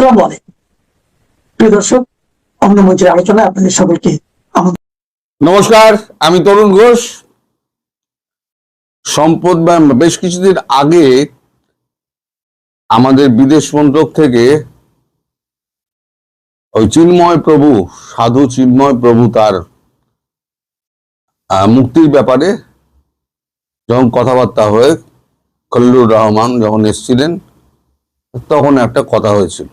আসসালামু আলাইকুম প্রিয় দর্শক, অন্নমঞ্চের আলোচনায় আপনাদের সকলকে নমস্কার। আমি তরুণ ঘোষ। সম্পদ বেশ কিছুদিন আগে আমাদের বিদেশ মন্ত্রক থেকে ওই চিন্ময় প্রভু, সাধু চিন্ময় প্রভু, তার মুক্তির ব্যাপারে যখন কথাবার্তা হয়ে খলিলুর রহমান যখন এসেছিলেন, তখন একটা কথা হয়েছিল।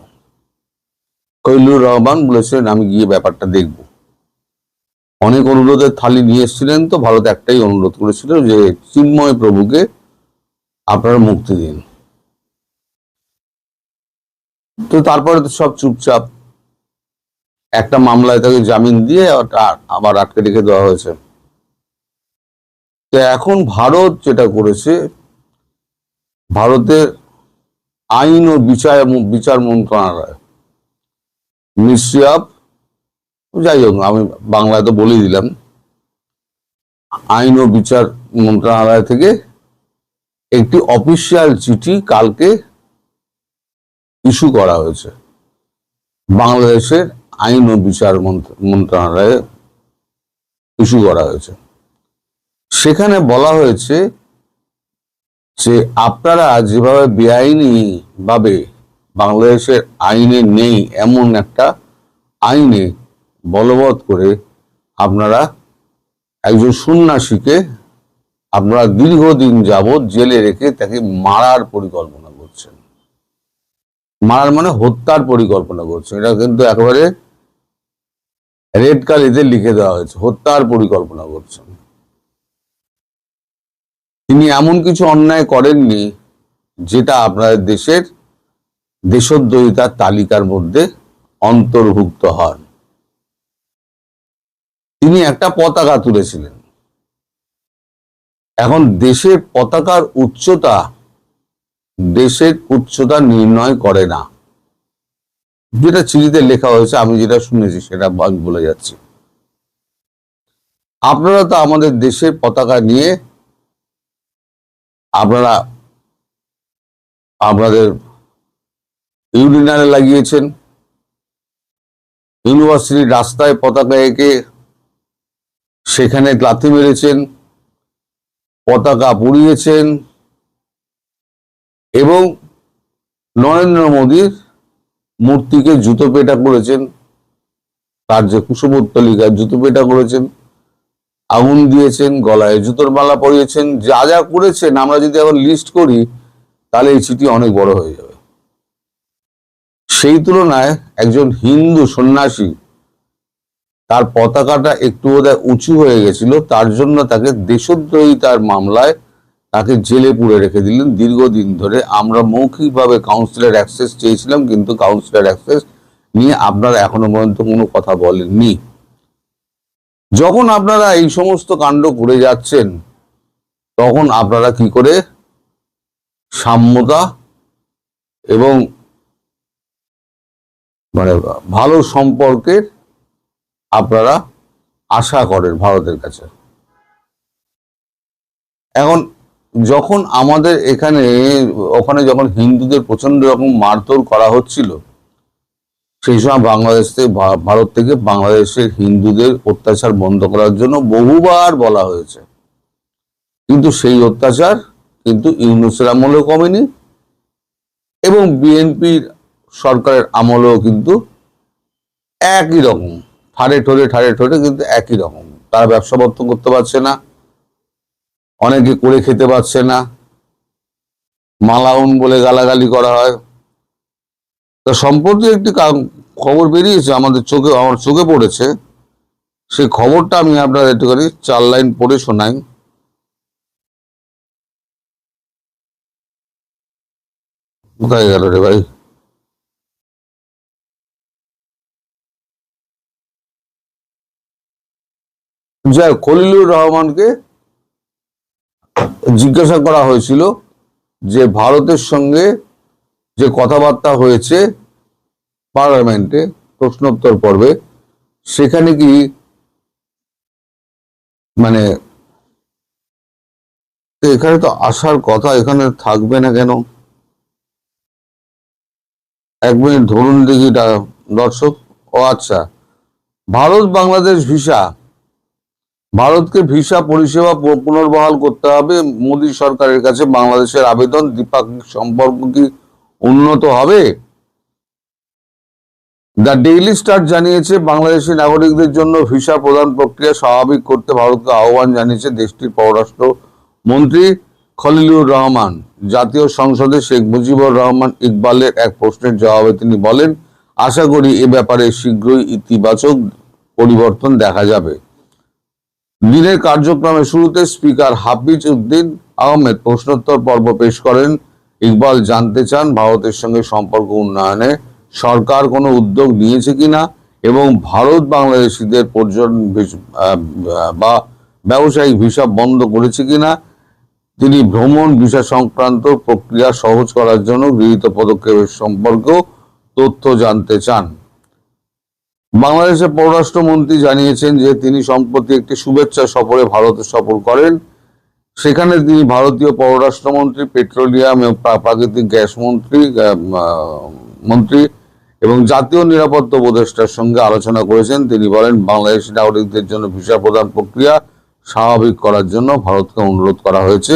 খলিলুর রহমান বলেছিলেন আমি গিয়ে ব্যাপারটা দেখব। অনেক অনুরোধের থালি নিয়ে এসেছিলেন, তো ভারত একটাই অনুরোধ করেছিল যে চিন্ময় প্রভুকে আপনারা মুক্তি দিন। তো তারপরে তো সব চুপচাপ, একটা মামলায় তাকে জামিন দিয়ে আবার আটকে রেখে দেওয়া হয়েছে। তো এখন ভারত যেটা করেছে, ভারতের আইন ও বিচার মন্ত্রণালয়, মিনিস্ট্রি অফ, যাই হোক আমি বাংলায় তো বলে দিলাম, আইন ও বিচার মন্ত্রণালয় থেকে একটি অফিসিয়াল চিঠি কালকে ইস্যু করা হয়েছে বাংলাদেশের আইন ও বিচার মন্ত্রণালয়ে ইস্যু করা হয়েছে। সেখানে বলা হয়েছে যে আপনারা যেভাবে বেআইনি ভাবে বাংলাদেশের আইনে নেই এমন একটা আইনে বলবৎ করে আপনারা একজন সন্ন্যাসীকে আপনারা দীর্ঘদিন যাবৎ জেলে রেখে তাকে মারার পরিকল্পনা করছেন। মারার মানে হত্যার পরিকল্পনা করছেন। এটা কিন্তু একেবারে রেড কালিতে লিখে দেওয়া হয়েছে, হত্যার পরিকল্পনা করছেন। তিনি এমন কিছু অন্যায় করেননি যেটা আপনাদের দেশের দেশদ্রোহিতার তালিকার মধ্যে অন্তর্ভুক্ত হন। তিনি একটা পতাকা তুলেছিলেন। এখন দেশের পতাকার উচ্চতা দেশের উচ্চতা নির্ণয় করে না, যেটা চিঠিতে লেখা হয়েছে, আমি যেটা শুনেছি সেটা আমি বলে যাচ্ছি। আপনারা তো আমাদের দেশের পতাকা নিয়ে আপনারা আপনাদের ইউনিয়নে লাগিয়েছেন, ইউনিভার্সিটির রাস্তায় পতাকা এঁকে সেখানে লাথি মেরেছেন, পতাকা পুড়িয়েছেন এবং নরেন্দ্র মোদীর মূর্তিকে জুতো পেটা করেছেন, তার যে কুশপুত্তলিকার জুতো পেটা করেছেন, আগুন দিয়েছেন, গলায় জুতোর মালা পরিয়েছেন, যা যা করেছেন আমরা যদি এখন লিস্ট করি তাহলে এই চিঠি অনেক বড় হয়ে যাবে। সেই তুলনায় একজন হিন্দু সন্ন্যাসী, তার পতাকাটা একটু বোধহয় উঁচু হয়ে গেছিল, তার জন্য তাকে দেশদ্রোহিতার মামলায় তাকে জেলে পুরে রেখে দিলেন দীর্ঘদিন ধরে। আমরা মৌখিকভাবে কাউন্সিলর অ্যাক্সেস চেয়েছিলাম, কিন্তু কাউন্সিলর অ্যাক্সেস নিয়ে আপনারা এখনো পর্যন্ত কোনো কথা বলেননি। যখন আপনারা এই সমস্ত কাণ্ড করে যাচ্ছেন, তখন আপনারা কি করে সাম্যতা এবং মানে ভালো সম্পর্কের আপনারা আশা করেন ভারতের কাছে? এখন যখন আমাদের ওখানে যখন হিন্দুদের প্রচন্ড রকম মারধর করা হচ্ছিল, সেই সময় ভারত থেকে বাংলাদেশের হিন্দুদের অত্যাচার বন্ধ করার জন্য বহুবার বলা হয়েছে, কিন্তু সেই অত্যাচার কিন্তু ইউনূসের আমলেও কমেনি এবং বিএনপির সরকারের আমলেও কিন্তু একই রকম ঠাড়ে ঠোরে কিন্তু একই রকম। তারা ব্যবসা পত্র করতে পারছে না, অনেকে করে খেতে পারছে না, মালাউন বলে গালাগালি করা হয়। তা সম্প্রতি একটি খবর বেরিয়েছে আমার চোখে পড়েছে, সেই খবরটা আমি আপনার একটুখানি 4 লাইন পড়ে শোনাই। কোথায় গেল রে ভাই? যাই, খলিলুর রহমানকে জিজ্ঞাসা করা হয়েছিল যে ভারতের সঙ্গে যে কথাবার্তা হয়েছে পার্লামেন্টে প্রশ্নোত্তর পর্বে, সেখানে কি মানে এখানে তো আসার কথা, এখানে থাকবে না কেন? এক মিনিট ধরুন দেখি দর্শক। ও আচ্ছা, ভারত বাংলাদেশ ভিসা, ভারতকে ভিসা পরিষেবা পুনর্বহাল করতে হবে মোদী সরকারের কাছে বাংলাদেশের আবেদন, দ্বিপাক্ষিক সম্পর্ক কি উন্নত হবে? দ্য ডেইলি স্টার জানিয়েছে বাংলাদেশি নাগরিকদের জন্য ভিসা প্রদান প্রক্রিয়া স্বাভাবিক করতে ভারতকে আহ্বান জানিয়েছে দেশটির পররাষ্ট্র মন্ত্রী খলিলুর রহমান। জাতীয় সংসদে শেখ মুজিবুর রহমান ইকবালের এক প্রশ্নের জবাবে তিনি বলেন, আশা করি এ ব্যাপারে শীঘ্রই ইতিবাচক পরিবর্তন দেখা যাবে। দিনের কার্যক্রমের শুরুতে স্পিকার হাফিজ উদ্দিন আহমেদ প্রশ্নোত্তর পর্ব পেশ করেন। ইকবাল জানতে চান ভারতের সঙ্গে সম্পর্ক উন্নয়নে সরকার কোনো উদ্যোগ নিয়েছে কিনা এবং ভারত বাংলাদেশিদের পর্যটন বা ব্যবসায়িক ভিসা বন্ধ করেছে কিনা। তিনি ভ্রমণ ভিসা সংক্রান্ত প্রক্রিয়া সহজ করার জন্য গৃহীত পদক্ষেপের সম্পর্কেও তথ্য জানতে চান। বাংলাদেশের পররাষ্ট্রমন্ত্রী জানিয়েছেন যে তিনি সম্প্রতি একটি শুভেচ্ছা সফরে ভারতে সফর করেন। সেখানে তিনি ভারতীয় পররাষ্ট্রমন্ত্রী, পেট্রোলিয়াম এবং প্রাকৃতিক গ্যাস মন্ত্রী এবং জাতীয় নিরাপত্তা উপদেষ্টার সঙ্গে আলোচনা করেছেন। তিনি বলেন, বাংলাদেশি নাগরিকদের জন্য ভিসা প্রদান প্রক্রিয়া স্বাভাবিক করার জন্য ভারতকে অনুরোধ করা হয়েছে।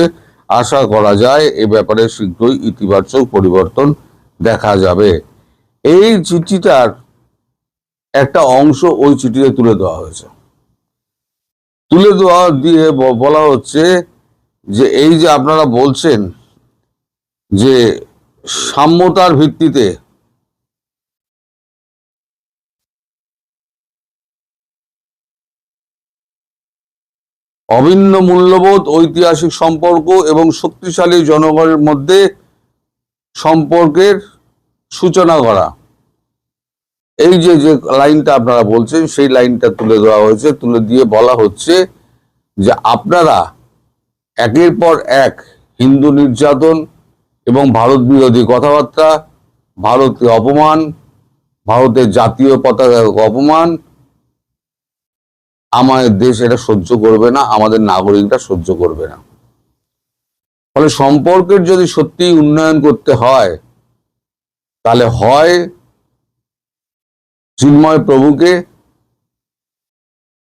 আশা করা যায় এ ব্যাপারে শীঘ্রই ইতিবাচক পরিবর্তন দেখা যাবে। এই চিঠিটার একটা অংশ ওই চিঠিতে তুলে দেওয়া হয়েছে। তুলে দেওয়া দিয়ে বলা হচ্ছে যে এই যে আপনারা বলছেন যে সাম্যতার ভিত্তিতে অভিন্ন মূল্যবোধ, ঐতিহাসিক সম্পর্ক এবং শক্তিশালী জনগণের মধ্যে সম্পর্কের সূচনা করা, এই যে যে লাইনটা আপনারা বলছেন সেই লাইনটা তুলে দেওয়া হয়েছে। তুলে দিয়ে বলা হচ্ছে যে আপনারা একের পর এক হিন্দু নির্যাতন এবং ভারত বিরোধী কথাবার্তা, ভারতকে অপমান, ভারতের জাতীয় পতাকার অপমান, আমাদের দেশ এটা সহ্য করবে না, আমাদের নাগরিকরা সহ্য করবে না। ফলে সম্পর্কের যদি সত্যি উন্নয়ন করতে হয় তাহলে হয় চিন্ময় প্রভুকে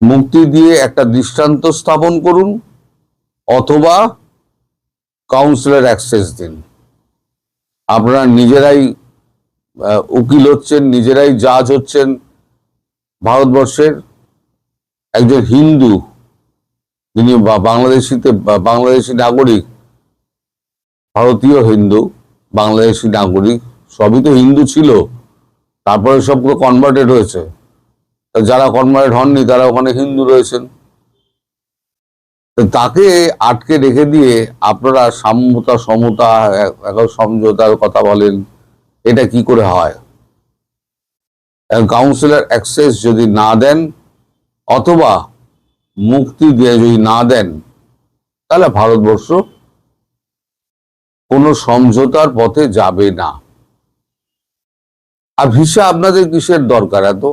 মুক্তি দিয়ে একটা দৃষ্টান্ত স্থাপন করুন, অথবা কাউন্সিলর অ্যাক্সেস দিন। আপনারা নিজেরাই উকিল হচ্ছেন, নিজেরাই জাজ হচ্ছেন। ভারতবর্ষের একজন হিন্দু যিনি বাংলাদেশি নাগরিক, ভারতীয় হিন্দু, বাংলাদেশি নাগরিক, সবই তো হিন্দু ছিল, তারপরে সবগুলো কনভার্টেড হয়েছে। যারা কনভার্টেড হননি তারা ওখানে হিন্দু রয়েছেন। তাকে আটকে রেখে দিয়ে আপনারা সাম্যতা, সমতা, সমঝোতার কথা বলেন, এটা কি করে হয়? কাউন্সিলর অ্যাক্সেস যদি না দেন অথবা মুক্তি দিয়ে যদি না দেন তাহলে ভারতবর্ষ কোনো সমঝোতার পথে যাবে না। আর ভিসা আপনাদের কিসের দরকার এত?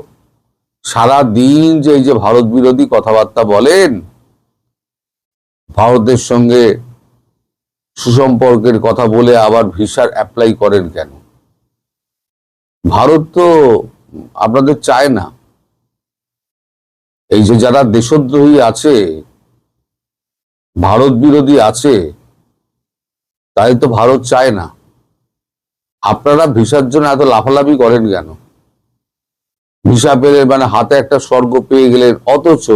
সারা দিন যে এই যে ভারত বিরোধী কথাবার্তা বলেন, ভারতের সঙ্গে সুসম্পর্কের কথা বলে আবার ভিসার অ্যাপ্লাই করেন কেন? ভারত তো আপনাদের চায় না। এই যে যারা দেশদ্রোহী আছে, ভারত বিরোধী আছে, তাই তো ভারত চায় না। আপনারা ভিসার জন্য এত লাফালাফি করেন কেন? ভিসা পেলে মানে হাতে একটা স্বর্গ পেয়ে গেলেন, অথচ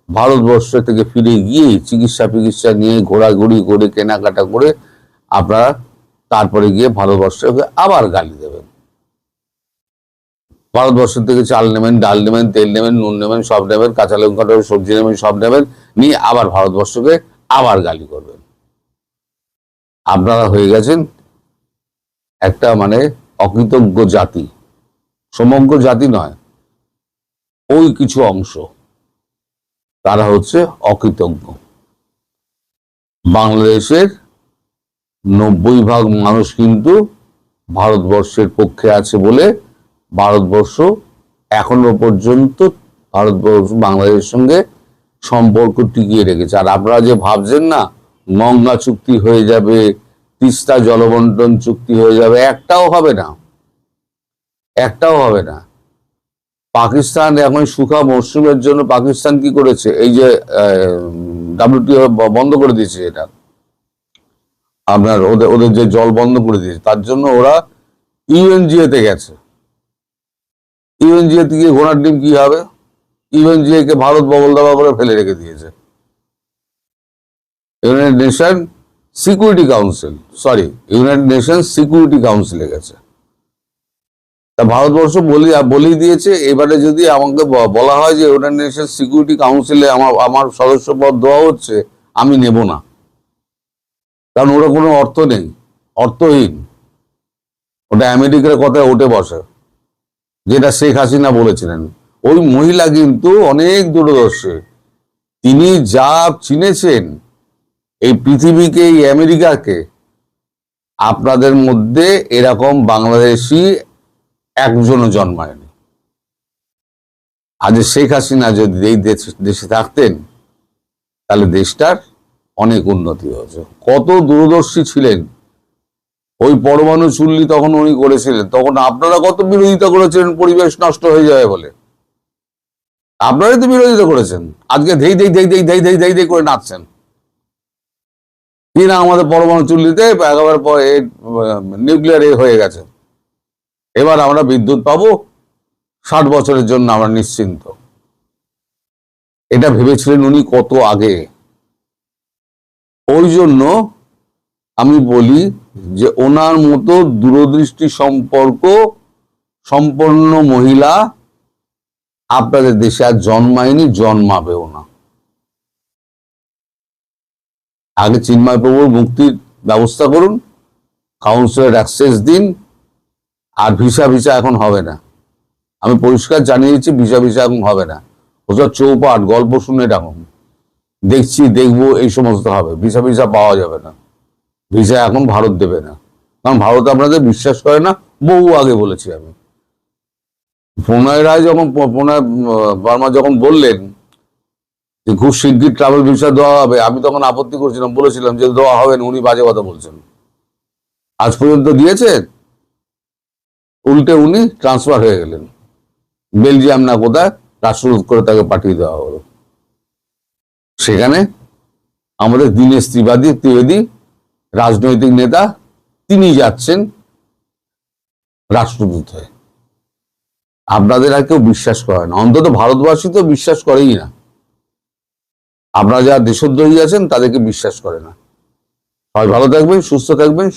ভারতবর্ষ থেকে ফিরে গিয়ে চিকিৎসা নিয়ে ঘোরাঘুরি করে কেনাকাটা করে আপনারা তারপরে গিয়ে ভারতবর্ষকে আবার গালি দেবেন। ভারতবর্ষ থেকে চাল নেবেন, ডাল নেবেন, তেল নেবেন, নুন নেবেন, সব নেবেন, কাঁচা লঙ্কা নেবেন, সবজি নেবেন, সব নেবেন, নিয়ে আবার ভারতবর্ষকে আবার গালি করবেন। আপনারা হয়ে গেছেন একটা মানে অকৃতজ্ঞ জাতি। সমগ্র জাতি নয়, ওই কিছু অংশ তারা হচ্ছে অকৃতজ্ঞ। বাংলাদেশের 90% মানুষ কিন্তু ভারতবর্ষের পক্ষে আছে বলে ভারতবর্ষ এখনো পর্যন্ত বাংলাদেশের সঙ্গে সম্পর্ক টিকিয়ে রেখেছে। আর আপনারা যে ভাবছেন না গঙ্গা চুক্তি হয়ে যাবে, তিস্তা জলবন্টন চুক্তি হয়ে যাবে, একটাও হবে না। একটাও হবে না। পাকিস্তান এখন সুখা মরশুমের জন্য পাকিস্তান কি করেছে, এই যে WTO বন্ধ করে দিয়েছে, এটা আপনার ওদের ওদের যে জল বন্ধ করে দিয়েছে, তার জন্য ওরা UNGA তে গেছে। UNGA তে গিয়ে ঘোড়ার ডিম কি হবে? UNGA কে ভারত বগল দাবা করে ফেলে রেখে দিয়েছে। United nation security council, United nation security কাউন্সিলে গেছে। তা ভারতবর্ষ বলেই দিয়েছে, এবারে যদি আমাকে বলা হয় যে ইউনাইটেড নেশন সিকিউরিটি কাউন্সিলে আমার সদস্য পদ দেওয়া হচ্ছে, আমি নেব না। কারণ ওরা কোনো অর্থ নেই, অর্থহীন। ওটা আমেরিকার কথায় উঠে বসে, যেটা শেখ হাসিনা বলেছিলেন। ওই মহিলা কিন্তু অনেক দূরদর্শী। তিনি যা চিনেছেন এই পৃথিবীকে, এই আমেরিকাকে, আপনাদের মধ্যে এরকম বাংলাদেশি একজনও জন্মায়নি। আজ শেখ হাসিনা যদি এই দেশে থাকতেন, তাহলে দেশটার অনেক উন্নতি হয়েছে। কত দূরদর্শী ছিলেন। ওই পরমাণু চুল্লি তখন উনি করেছিলেন, তখন আপনারা কত বিরোধিতা করেছিলেন পরিবেশ নষ্ট হয়ে যাবে বলে। আপনারাই তো বিরোধিতা করেছেন। আজকে ধেই ধেই ধেই ধেই ধেই ধেই ধেই ধেই করে নাচছেন কিনা আমাদের পরমাণু চুল্লিতে একেবারে নিউক্লিয়ার হয়ে গেছে, এবার আমরা বিদ্যুৎ পাবো 60 বছরের জন্য, আমরা নিশ্চিন্ত। এটা ভেবেছিলেন উনি কত আগে। ওই জন্য আমি বলি যে ওনার মতো দূরদৃষ্টি সম্পন্ন মহিলা আপনাদের দেশে আর জন্মায়নি, জন্মাবেও না। আগে চিন্ময় প্রভুর মুক্তির ব্যবস্থা করুন, কাউন্সিলর অ্যাক্সেস দিন, আর ভিসা এখন হবে না। আমি পরিষ্কার জানিয়েছি, ভিসা এখন হবে না। ওসব চৌপাট গল্প শুনে রাখুন, দেখছি দেখবো এই সমস্ত হবে। ভিসা পাওয়া যাবে না। ভিসা এখন ভারত দেবে না, কারণ ভারত আপনাদের বিশ্বাস করে না। বহু আগে বলেছি আমি। প্রণয় বর্মা যখন বললেন যে খুব শিগগির ট্রাভেল ভিসা দেওয়া হবে, আমি তখন আপত্তি করছিলাম, বলেছিলাম যে দেওয়া হবে না, উনি বাজে কথা বলছেন। আজ পর্যন্ত দিয়েছেন। উল্টে উনি ট্রান্সফার হয়ে গেলেন বেলজিয়াম না কোথায়, রাষ্ট্রদূত করে তাকে পাঠিয়ে দেওয়া হলো। সেখানে আমাদের দীনেশ ত্রিবেদী রাজনৈতিক নেতা, তিনি যাচ্ছেন রাষ্ট্রদূত হয়ে। আপনাদের আর কেউ বিশ্বাস করে না, অন্তত ভারতবাসী তো বিশ্বাস করেই না। আপনারা যারা দেশদ্রোহী আছেন তাদেরকে বিশ্বাস করে না। সবাই ভালো থাকবেন, সুস্থ থাকবেন।